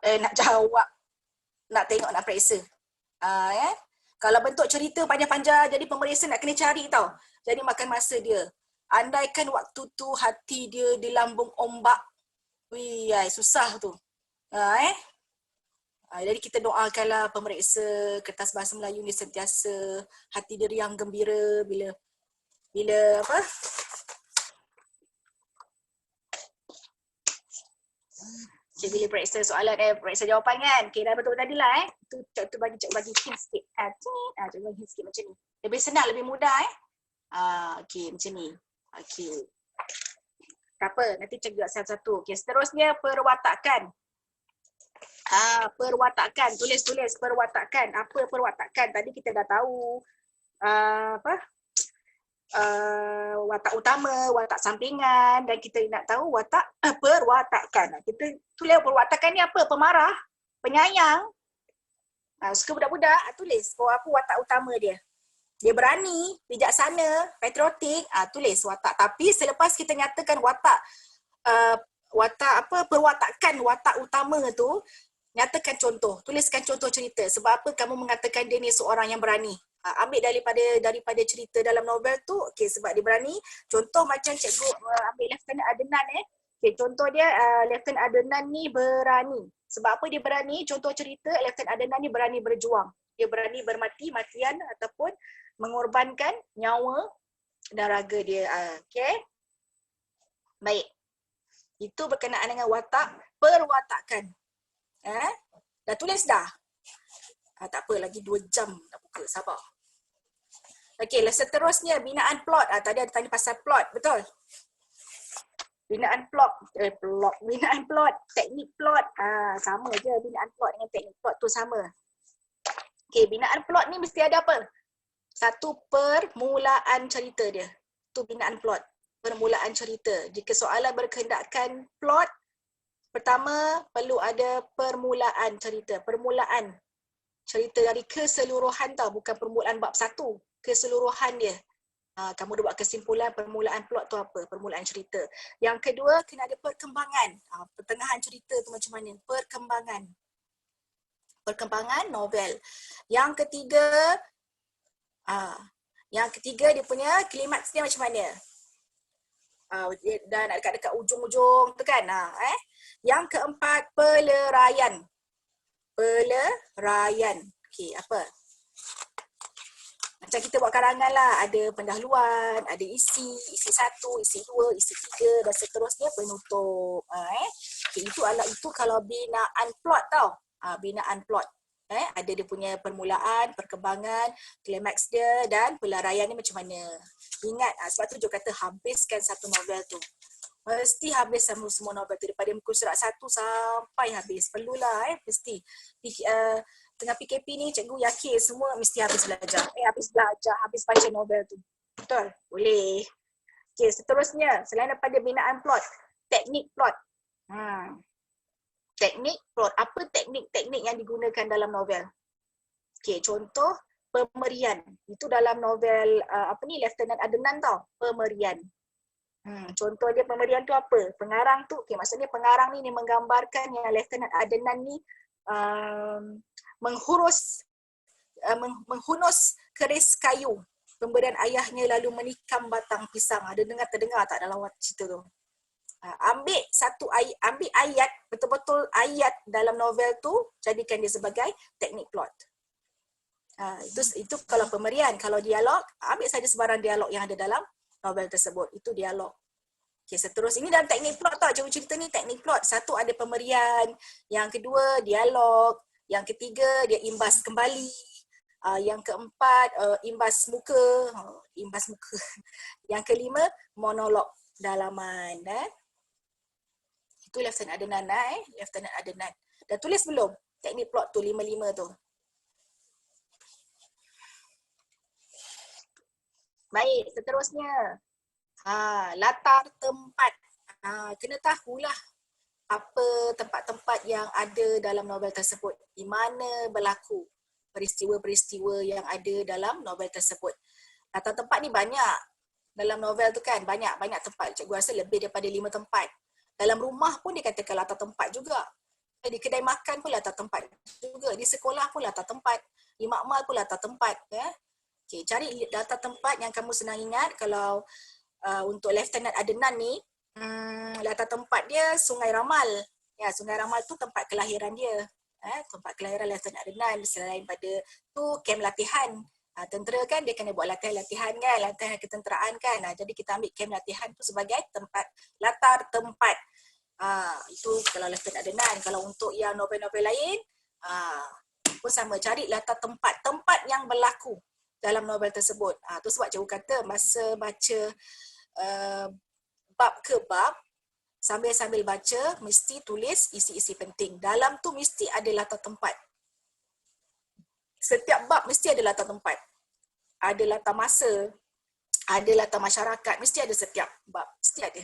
nak tengok, nak periksa. Kalau bentuk cerita panjang-panjang, jadi pemeriksa nak kena cari tau. Jadi makan masa dia. Andaikan waktu tu hati dia di lambung ombak. Susah tu. Jadi kita doakanlah pemeriksa kertas bahasa Melayu ni sentiasa hati dia riang gembira bila bila periksa soalan, periksa jawapan kan. Okay, dah betul tadi lah Tu bagi hint sikit. Cikgu bagi hint sikit macam ni. Lebih senang, lebih mudah Okay, macam ni. Okay. Tak apa, nanti cikgu buat satu-satu. Okay, seterusnya perwatakan. Perwatakan, tulis perwatakan. Apa perwatakan? Tadi kita dah tahu watak utama, watak sampingan, dan kita nak tahu watak perwatakan. Kita tulis perwatakan ni apa? Pemarah, penyayang. Suka budak-budak, tulis apa watak utama dia. Dia berani, bijaksana, patriotik, tulis watak. Tapi selepas kita nyatakan watak perwatakan watak utama tu, nyatakan contoh, tuliskan contoh cerita. Sebab apa kamu mengatakan dia ni seorang yang berani? Ambil daripada cerita dalam novel tu, sebab dia berani. Contoh macam cikgu ambil Lieutenant Adnan contoh dia Lieutenant Adnan ni berani. Sebab apa dia berani? Contoh cerita Lieutenant Adnan ni berani berjuang. Dia berani bermati-matian ataupun mengorbankan nyawa dan raga dia. Baik. Itu berkenaan dengan watak perwatakan. Dah tulis dah? Tak apa, lagi 2 jam nak buka, sabar. Okey, seterusnya binaan plot. Tadi ada tanya pasal plot, betul? Binaan plot, teknik plot. Sama je binaan plot dengan teknik plot tu sama. Okey, binaan plot ni mesti ada apa? Satu, permulaan cerita dia. Tu binaan plot, permulaan cerita. Jika soalan berkehendakkan plot, pertama perlu ada permulaan cerita. Permulaan cerita dari keseluruhan tau, bukan permulaan bab 1. Keseluruhan dia. Kamu dah buat kesimpulan permulaan plot tu apa, permulaan cerita. Yang kedua, kena ada perkembangan. Pertengahan cerita tu macam mana? Perkembangan. perkembangan novel. Yang ketiga, dia punya klimaks dia macam mana? Dan dekat-dekat ujung-ujung tu kan. Yang keempat, peleraian. Okey, apa? Macam kita buat karangan lah, ada pendahuluan, ada isi 1, isi 2, isi 3 dan seterusnya penutup. Okay, itu kalau binaan plot tau. Binaan plot. Ada dia punya permulaan, perkembangan, klimaks dia dan pelaraian ni macam mana. Ingat, sebab tu Joe kata habiskan satu novel tu. Mesti habis semua novel tu daripada muka surat 1 sampai habis. Perlulah mesti. Tengah PKP ni cikgu yakin semua mesti habis belajar. Habis baca novel tu. Betul? Boleh. Okey, seterusnya selain daripada binaan plot, teknik plot. Teknik plot. Apa teknik-teknik yang digunakan dalam novel? Okey, contoh pemerian. Itu dalam novel Lieutenant Adnan tau. Pemerian. Contoh dia pemerian tu apa? Pengarang tu, maksudnya pengarang ni menggambarkan yang Lieutenant Adnan ni menghunus keris kayu pemberian ayahnya lalu menikam batang pisang. Ada terdengar tak dalam cerita tu? Ambil ayat, betul-betul ayat dalam novel tu, jadikan dia sebagai teknik plot. Itu kalau pemerian. Kalau dialog, ambil saja sebarang dialog yang ada dalam novel tersebut. Itu dialog. Okay, seterusnya ini dalam teknik plot tau. Cikgu cerita ni teknik plot. Satu ada pemerian, yang kedua dialog, yang ketiga dia imbas kembali, yang keempat imbas muka. Yang kelima monolog dalaman. Itu Lieutenant Adnan. Lieutenant Adnan. Dah tulis belum teknik plot tu 5 tu? Baik, seterusnya. Latar tempat. Kena tahulah apa tempat-tempat yang ada dalam novel tersebut. Di mana berlaku peristiwa-peristiwa yang ada dalam novel tersebut. Latar tempat ni banyak. Dalam novel tu kan banyak tempat. Cikgu rasa lebih daripada 5 tempat. Dalam rumah pun dikatakan latar tempat juga. Di kedai makan pun latar tempat juga. Di sekolah pun latar tempat. Di makmal pun latar tempat. Okay, cari latar tempat yang kamu senang ingat. Kalau untuk Lieutenant Adnan ni, latar tempat dia Sungai Ramal. Ya, Sungai Ramal tu tempat kelahiran dia. Tempat kelahiran Lieutenant Adnan. Selain pada tu kem latihan. Tentera kan dia kena buat latihan kan, latihan ketenteraan kan. Jadi kita ambil kem latihan tu sebagai tempat, latar tempat. Itu kalau Lieutenant Adnan. Kalau untuk yang novel-novel lain, pun sama, cari latar tempat yang berlaku dalam novel tersebut. Tu sebab cikgu kata masa baca bab ke bab, sambil baca mesti tulis isi-isi penting. Dalam tu mesti ada latar tempat. Setiap bab mesti ada latar tempat. Ada latar masa, ada latar masyarakat, mesti ada setiap bab. Mesti ada.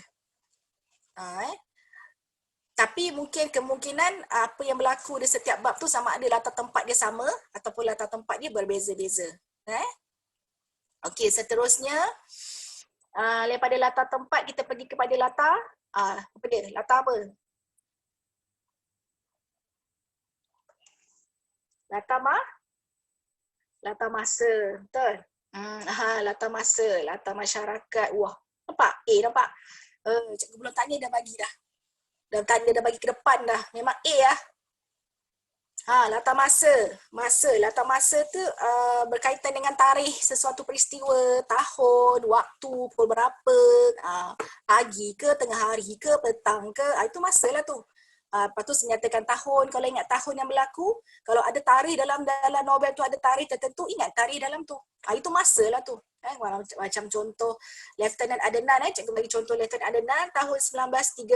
Tapi mungkin kemungkinan apa yang berlaku di setiap bab tu sama ada latar tempat dia sama ataupun latar tempat dia berbeza-beza. Okey, seterusnya daripada latar tempat kita pergi kepada latar apa dia? Latar apa? Latar masa. Betul? Latar masa, latar masyarakat. Wah, nampak? Nampak? Cikgu belum tanya dah bagi dah. Dah bagi ke depan dah. Memang lah. Latar masa. Latar masa tu berkaitan dengan tarikh sesuatu peristiwa, tahun, waktu, pukul berapa, pagi ke, tengah hari ke, petang ke, itu masa lah tu. Lepas tu senyatakan tahun, kalau ingat tahun yang berlaku, kalau ada tarikh dalam novel tu ada tarikh tertentu, ingat tarikh dalam tu. Itu masa lah tu. Macam contoh Lieutenant Adnan, cikgu bagi contoh Lieutenant Adnan tahun 1937.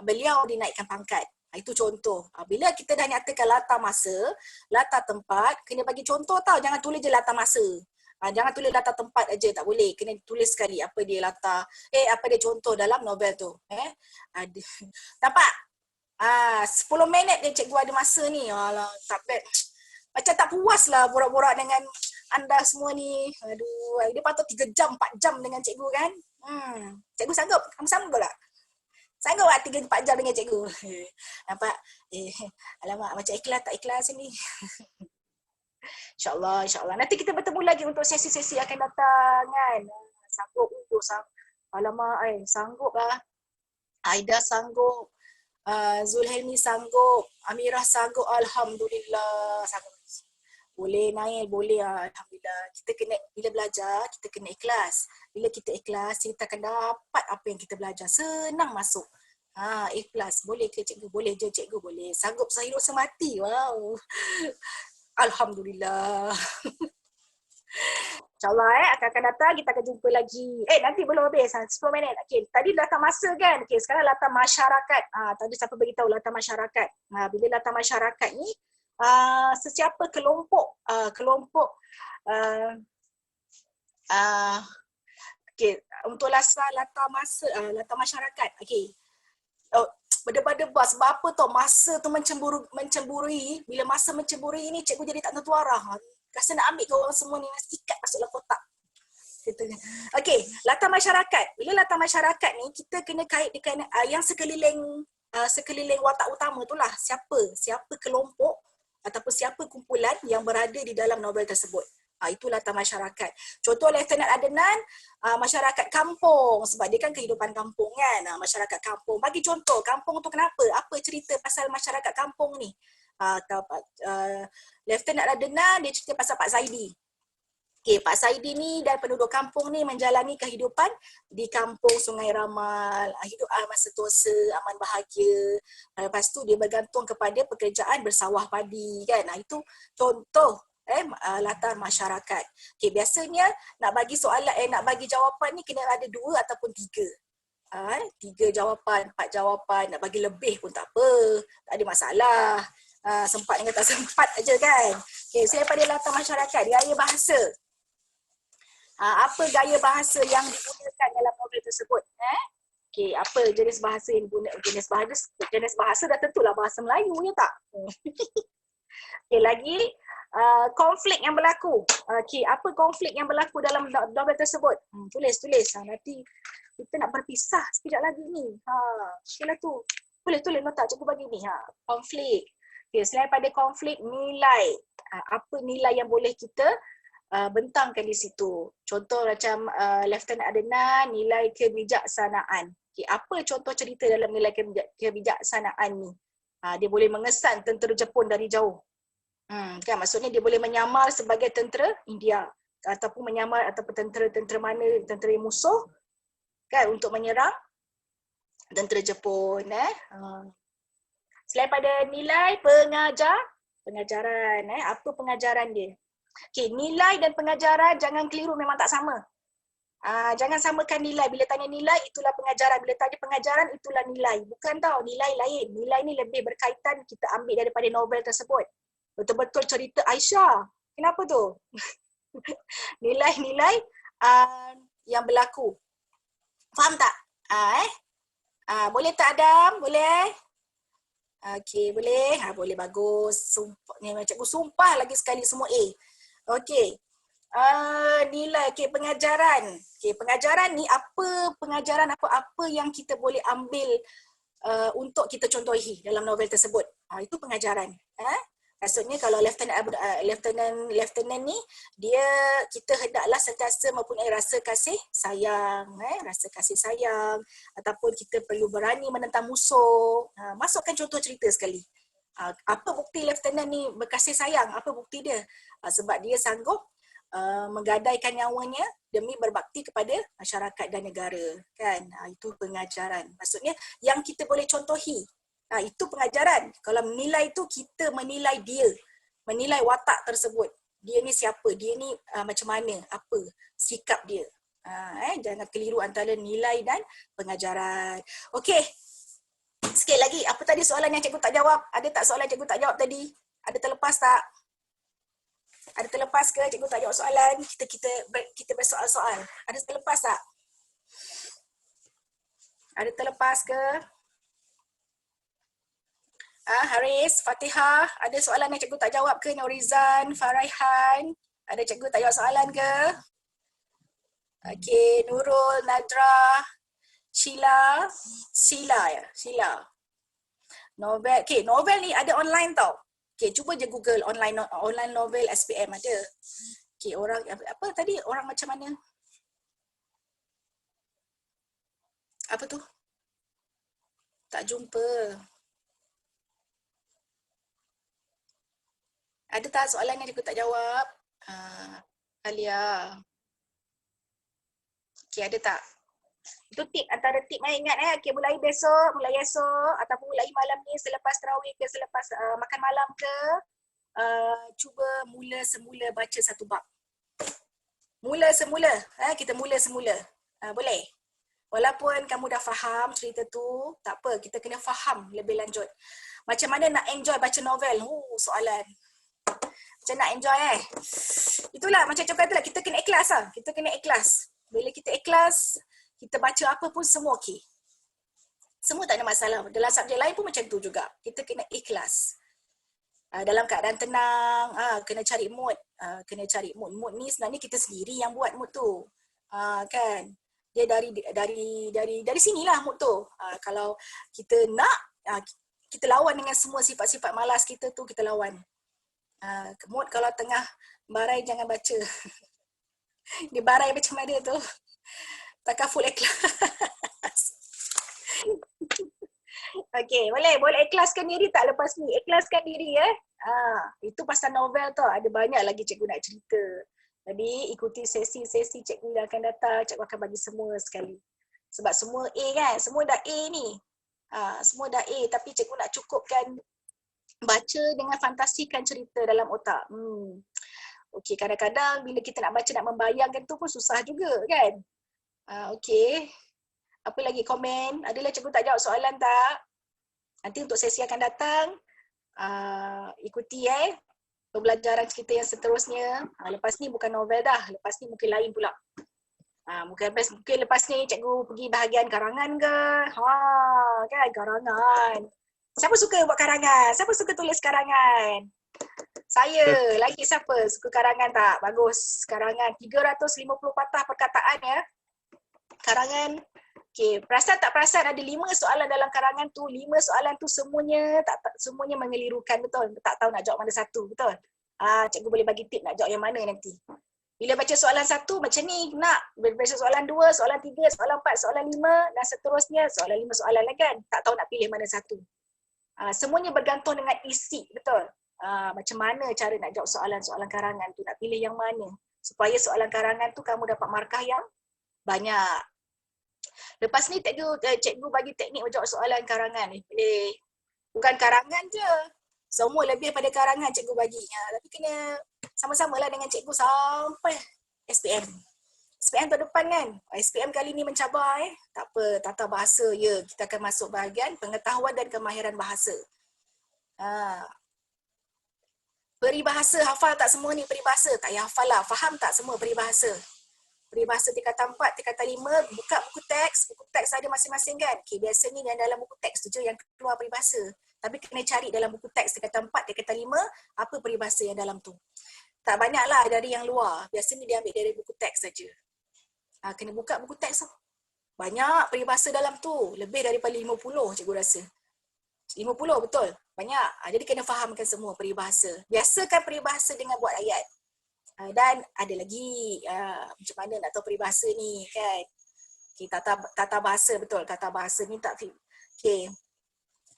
Beliau dinaikkan pangkat. Itu contoh. Bila kita dah nyatakan latar masa, latar tempat, kena bagi contoh tau. Jangan tulis je latar masa. Jangan tulis latar tempat aja, tak boleh. Kena tulis sekali apa dia latar, apa dia contoh dalam novel tu. Nampak? 10 minit je cikgu ada masa ni. Alah, tak bad. Macam tak puas lah borak-borak dengan anda semua ni. Aduh, dia patut 3 jam, 4 jam dengan cikgu kan. Cikgu sanggup? Kamu sanggup tak? Sanggup tak 3-4 jam dengan cikgu? Nampak? Alamak, macam ikhlas tak ikhlas ni. InsyaAllah, insyaAllah. Nanti kita bertemu lagi untuk sesi-sesi akan datang kan. Sanggup untuk alamak, sanggup lah. Aida sanggup. Zulhelmi sanggup. Amirah sanggup. Alhamdulillah. Sanggup. Boleh Nail, boleh. Alhamdulillah. Kita kena, bila belajar, kita kena ikhlas. Bila kita ikhlas, kita akan dapat apa yang kita belajar. Senang masuk. Ikhlas. Boleh ke cikgu? Boleh je cikgu, boleh. Sanggup sehidup semati. Wow. Alhamdulillah. InsyaAllah akan datang kita akan jumpa lagi. Nanti belum habis 10 minit. Okey, tadi latar masa kan. Okey, sekarang latar masyarakat. Tadi siapa beritahu latar masyarakat. Bila latar masyarakat ni sesiapa kelompok okey, untuk latar masyarakat. Okey. Berdebar-debar sebab apa tau, masa tu mencemburui. Bila masa mencemburui ni cikgu jadi tak tentu arah. Rasa nak ambil korang semua ni, ikat masuk dalam kotak. Okey, latar masyarakat. Bila latar masyarakat ni, kita kena kait dengan yang sekeliling watak utama tu lah. Siapa kelompok ataupun siapa kumpulan yang berada di dalam novel tersebut. Itu latar masyarakat. Contoh Lieutenant Adnan, masyarakat kampung. Sebab dia kan kehidupan kampung kan. Masyarakat kampung. Bagi contoh, kampung tu kenapa? Apa cerita pasal masyarakat kampung ni? Lieutenant Adnan dia cerita pasal Pak Zaidi. Okay, Pak Zaidi ni dan penduduk kampung ni menjalani kehidupan di kampung Sungai Ramal, hidup masa tosa, aman bahagia. Lepas tu dia bergantung kepada pekerjaan bersawah padi kan. Itu contoh latar masyarakat. Okay, biasanya nak bagi soalan nak bagi jawapan ni kena ada 2 ataupun 3. 3 jawapan, 4 jawapan, nak bagi lebih pun tak apa. Tak ada masalah. Sempat dengan tak sempat aja kan. Okay, saya pada latar masyarakat, gaya bahasa. Apa gaya bahasa yang digunakan dalam novel tersebut? Okay, apa jenis bahasa yang digunakan? Jenis bahasa dah tentulah bahasa Melayu, ya tak? Okay, lagi konflik yang berlaku. Okay, apa konflik yang berlaku dalam novel tersebut? Tulis. Nanti kita nak berpisah sekejap lagi ni. Okay lah tu. Tulis nota cikgu bagi ni. Konflik. Okay, selain pada konflik, nilai. Apa nilai yang boleh kita bentangkan di situ. Contoh macam Lieutenant Adnan, nilai kebijaksanaan. Okay, apa contoh cerita dalam nilai kebijaksanaan ni? Dia boleh mengesan tentera Jepun dari jauh. Kan, maksudnya dia boleh menyamar sebagai tentera India ataupun menyamar ataupun tentera mana, tentera musuh kan untuk menyerang tentera Jepun. Selain pada nilai pengajaran, apa pengajaran dia? Okay, nilai dan pengajaran jangan keliru, memang tak sama. Jangan samakan nilai. Bila tanya nilai, itulah pengajaran. Bila tanya pengajaran, itulah nilai. Bukan tau, nilai lain. Nilai ni lebih berkaitan kita ambil daripada novel tersebut. Betul-betul cerita Aisyah. Kenapa tu? Nilai-nilai yang berlaku. Faham tak? Boleh tak Adam? Boleh? Okey, boleh? Boleh, bagus. Ni cikgu sumpah lagi sekali semua A. Okey. Nilai, pengajaran. Pengajaran ni pengajaran apa yang kita boleh ambil untuk kita contohi dalam novel tersebut. Itu pengajaran. Maksudnya kalau lieutenant ni kita hendaklah sentiasa mempunyai rasa kasih sayang, ataupun kita perlu berani menentang musuh. Masukkan contoh cerita sekali. Apa bukti lieutenant ni berkasih sayang? Apa bukti dia? Sebab dia sanggup menggadaikan nyawanya demi berbakti kepada masyarakat dan negara, kan? Itu pengajaran. Maksudnya yang kita boleh contohi. Itu pengajaran. Kalau menilai itu, kita menilai dia. Menilai watak tersebut. Dia ni siapa? Dia ni macam mana? Apa sikap dia? Jangan keliru antara nilai dan pengajaran. Okey. Sikit lagi. Apa tadi soalan yang cikgu tak jawab? Ada tak soalan cikgu tak jawab tadi? Ada terlepas tak? Ada terlepas ke cikgu tak jawab soalan? Kita bersoal-soal. Ada terlepas tak? Ada terlepas ke? Haris, Fatihah, ada soalan yang cikgu tak jawab ke? Norizan, Faraihan, ada cikgu tak jawab soalan ke? Okey, Nurul, Nadra, Sheila ya, Sheila. Novel, okay, novel ni ada online tau. Okay, cuba je Google online novel SPM ada. Okay, orang apa tadi, orang macam mana? Apa tu? Tak jumpa. Ada tak soalan yang aku tak jawab? Alia. Okay, ada tak? Itu tip, antara tip ingat okay, mulai esok ataupun mulai malam ni selepas tarawih ke selepas makan malam ke, cuba mula semula baca satu bab. Kita mula semula. Boleh? Walaupun kamu dah faham cerita tu, tak apa, kita kena faham lebih lanjut. Macam mana nak enjoy baca novel? Soalan. Macam nak enjoy Itulah macam cakap tu lah, kita kena ikhlas lah. Kita kena ikhlas. Bila kita ikhlas, kita baca apa pun semua okey. Semua tak ada masalah. Dalam subjek lain pun macam tu juga. Kita kena ikhlas. Dalam keadaan tenang, kena cari mood. Mood ni sebenarnya kita sendiri yang buat mood tu. Kan? Dia dari sinilah mood tu. Kalau kita nak, kita lawan dengan semua sifat-sifat malas kita tu, kita lawan. Mood kalau tengah barai jangan baca. Dia barai macam mana tu? Takkan full ikhlas. Okey, boleh ikhlaskan diri tak lepas ni? Ikhlaskan diri itu pasal novel tu. Ada banyak lagi cikgu nak cerita. Jadi ikuti sesi-sesi cikgu yang akan datang, cikgu akan bagi semua sekali. Sebab semua A kan, semua dah A ni. Semua dah A tapi cikgu nak cukupkan baca dengan fantasikan cerita dalam otak. Okey, kadang-kadang bila kita nak baca, nak membayangkan tu pun susah juga kan. Okey. Apa lagi komen? Adalah cikgu tak jawab soalan tak? Nanti untuk sesi akan datang, ikuti pembelajaran cerita yang seterusnya. Lepas ni bukan novel dah, lepas ni mungkin lain pula. Mungkin lepas ni cikgu pergi bahagian karangan ke? Kan karangan. Siapa suka buat karangan? Siapa suka tulis karangan? Saya. Lagi siapa suka karangan tak? Bagus. Karangan 350 patah perkataan ya. Karangan. Okay, perasan tak perasan ada 5 soalan dalam karangan tu. 5 soalan tu semuanya semuanya mengelirukan, betul? Tak tahu nak jawab mana satu, betul? Cikgu boleh bagi tip nak jawab yang mana nanti. Bila baca soalan 1 macam ni nak, baca soalan 2, soalan 3, soalan 4, soalan 5 dan seterusnya, soalan 5 soalan lagi kan. Tak tahu nak pilih mana satu. Semuanya bergantung dengan isi, betul? Macam mana cara nak jawab soalan-soalan karangan tu, nak pilih yang mana supaya soalan karangan tu kamu dapat markah yang banyak. Lepas ni cikgu bagi teknik menjawab soalan karangan ni. Bukan karangan je. Semua lebih pada karangan cikgu bagi. Tapi kena sama-sama lah dengan cikgu sampai SPM. SPM tahun depan kan. SPM kali ni mencabar Tak apa, tata bahasa ya. Kita akan masuk bahagian pengetahuan dan kemahiran bahasa. Peribahasa, hafal tak semua ni peribahasa? Tak payah hafal lah. Faham tak semua peribahasa? Peribahasa tingkatan 4, tingkatan 5, buka buku teks ada masing-masing kan. Okay, biasanya yang dalam buku teks tu je yang keluar peribahasa. Tapi kena cari dalam buku teks tingkatan 4, tingkatan 5, apa peribahasa yang dalam tu. Tak banyaklah dari yang luar. Biasanya dia ambil dari buku teks saja. Kena buka buku teks tu. Banyak peribahasa dalam tu. Lebih daripada 50 cikgu rasa. 50 betul. Banyak. Jadi kena fahamkan semua peribahasa. Biasakan peribahasa dengan buat ayat. Dan ada lagi macam mana nak tahu peribahasa ni kan. Okay, tata bahasa, betul. Tata bahasa ni tak fit. Okay.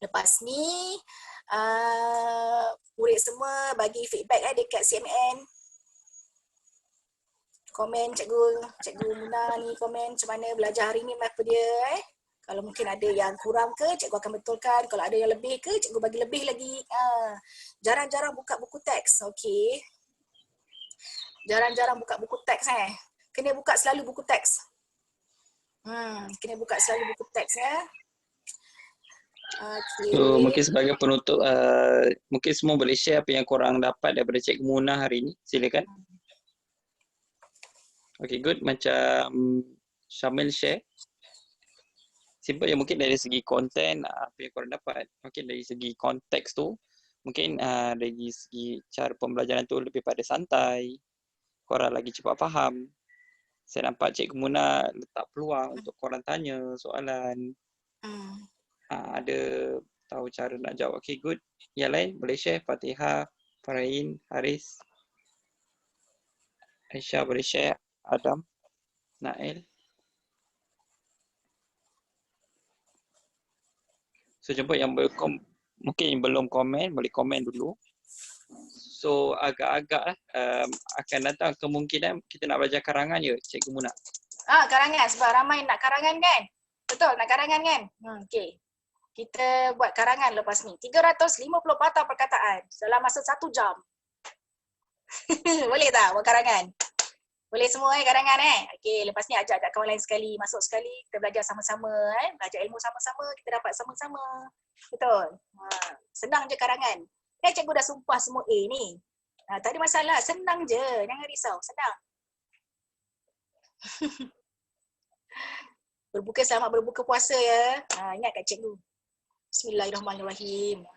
Lepas ni murid semua bagi feedback dekat CMN. Komen cikgu Muna ni komen macam mana belajar hari ni apa dia Kalau mungkin ada yang kurang ke, cikgu akan betulkan. Kalau ada yang lebih ke, cikgu bagi lebih lagi. Jarang-jarang buka buku teks. Okey. Jarang-jarang buka buku teks Kena buka selalu buku teks. Kena buka selalu buku teks Okay. So, mungkin sebagai penutup, mungkin semua boleh share apa yang korang dapat daripada Cikgu Munah hari ini. Silakan. Okay, good. Macam Syamil share. Simple je, mungkin dari segi konten, apa yang korang dapat. Mungkin dari segi konteks tu, mungkin dari segi cara pembelajaran tu lebih pada santai. Korang lagi cepat faham. saya nampak Cikgu Muna letak peluang untuk korang tanya soalan. Ada tahu cara nak jawab. Okay, good. Yang lain boleh share. Fatihah, Farain, Haris, Aisyah boleh share. Adam, Nail. So jemput yang mungkin yang belum komen, boleh komen dulu. So agak-agak akan datang kemungkinan kita nak belajar karangan je, Cikgu Muna. Karangan sebab ramai nak karangan kan? Betul, nak karangan kan? Okey. Kita buat karangan lepas ni. 350 patah perkataan dalam masa 1 jam. Boleh tak buat karangan? Boleh semua karangan Okey, lepas ni ajak kawan lain sekali, masuk sekali, kita belajar sama-sama belajar ilmu sama-sama, kita dapat sama-sama. Betul. Senang je karangan. Cikgu dah sumpah semua A ni. Tak ada masalah, senang je, jangan risau, senang. Selamat berbuka puasa ya. Ingat kat cikgu. Bismillahirrahmanirrahim.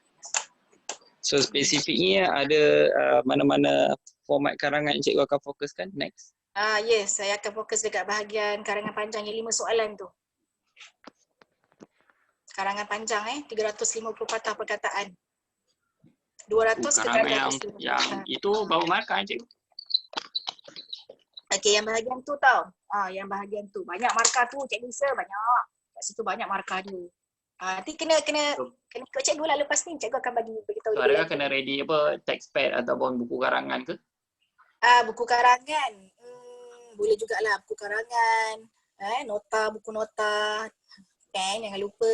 So spesifiknya ada mana-mana format karangan yang cikgu akan fokuskan next? Yes, saya akan fokus dekat bahagian karangan panjang yang 5 soalan tu. Karangan panjang 350 patah perkataan. 200 ke 350. Yang itu baru markah cikgu. Okey, yang bahagian tu tau. Yang bahagian tu. Banyak markah tu cikgu rasa banyak. Kat situ banyak markah dia. Nanti kena ikut cikgu lah lepas ni. Cikgu akan beritahu. So adakah kena ready text pad ataupun buku karangan ke? Buku karangan. Boleh jugalah buku karangan. Buku nota. Jangan lupa.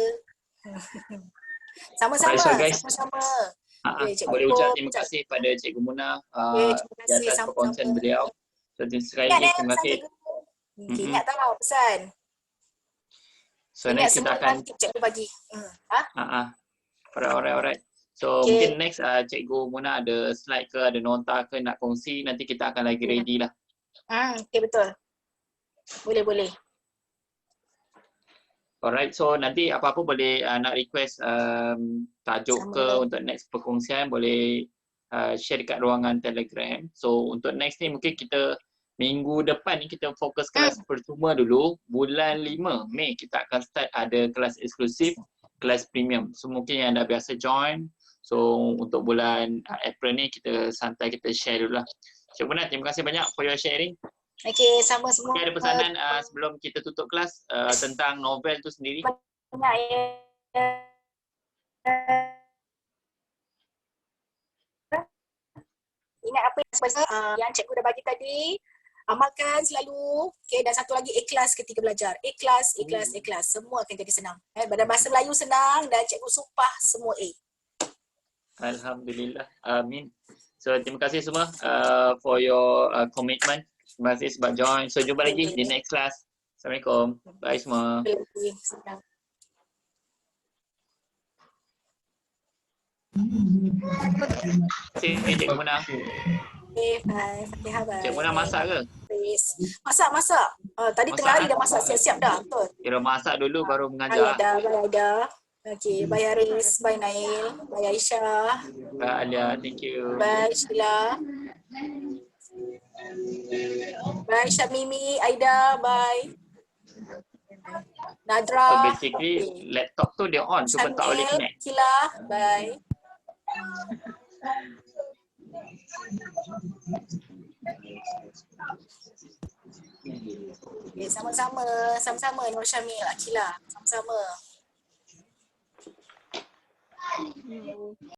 Sama-sama. Sama-sama. Boleh ucap terima kasih pada Cikgu Muna di atas perkongsian beliau. So sekali lagi terima kasih. Ingat tau pesan. So next kita akan cikgu bagi. Alright. So mungkin next Cikgu Muna ada slide ke, ada nota ke nak kongsi, nanti kita akan lagi ready lah. Okay, betul. Boleh. Alright, so nanti apa-apa boleh nak request tajuk ke untuk next perkongsian, boleh share dekat ruangan Telegram. So untuk next ni mungkin kita minggu depan ni kita fokus kelas percuma dulu. Bulan 5 Mei kita akan start ada kelas eksklusif, kelas premium. So mungkin yang dah biasa join, so untuk bulan April ni kita santai, kita share dulu lah. Cikgu Muna, terima kasih banyak for your sharing. Okey, sama semua. Ada pesanan sebelum kita tutup kelas tentang novel tu sendiri? Banyak ingat apa yang cikgu dah bagi tadi, amalkan selalu. Okey, dan satu lagi, ikhlas ketika belajar. Ikhlas. Semua akan jadi senang. Pada bahasa Melayu senang dan cikgu sumpah semua A. Alhamdulillah. Amin. So terima kasih semua for your commitment. Terima kasih sebab join. So jumpa lagi di next class. Assalamualaikum. Bye semua. Terima kasih Cikgu Muna. Bye. Cikgu Muna masak ke? Masak. Tadi tengah hari dah masak, siap-siap dah. Betul. Kira masak dulu baru mengajar. Dah. Okey, bye Haris, bye Nail, bye Aisyah. Bye Alia, thank you. Bye Sheila. Bye Syamimi, Aida, bye. Nadra. So basically laptop tu dia on, cuma tak boleh connect. Kila, bye. Okay, sama-sama Nur Syamil, Akila, sama-sama.